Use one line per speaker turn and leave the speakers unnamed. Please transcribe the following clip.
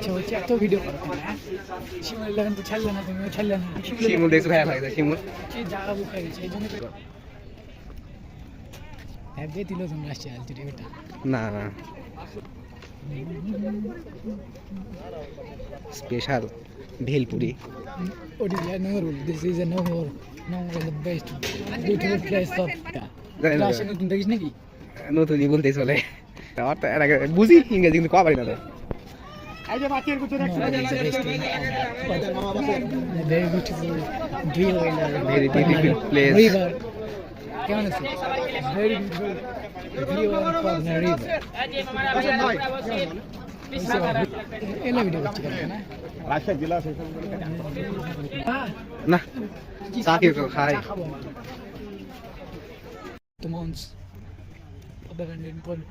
হচ্ছে এত ভিডিও শিমুল লাগান তো ছাড়লে না তুমি ছাড়লে না
শিমুল দেখতে ভালো লাগে শিমুল
জায়গা বুক হয়ে গেছে এই জন্য হ্যাপে দিল তুমি আসছে আলটিটি বেটা
না না special bhelpuri
Odisha Noor. This is a Noor. Noor is the best beautiful place of Russia. নতুন দেখিস নাকি?
নতুনই বলতে চলে আমার তো এর আগে বুঝি ইংরেজি কিন্তু কবার না
Very beautiful view and
Very beautiful place.
river. কেমন আছে? Very beautiful view of the river. এলা ভিডিও করছি না?
রাজশাহী জেলা না চা কি খাই
The months of the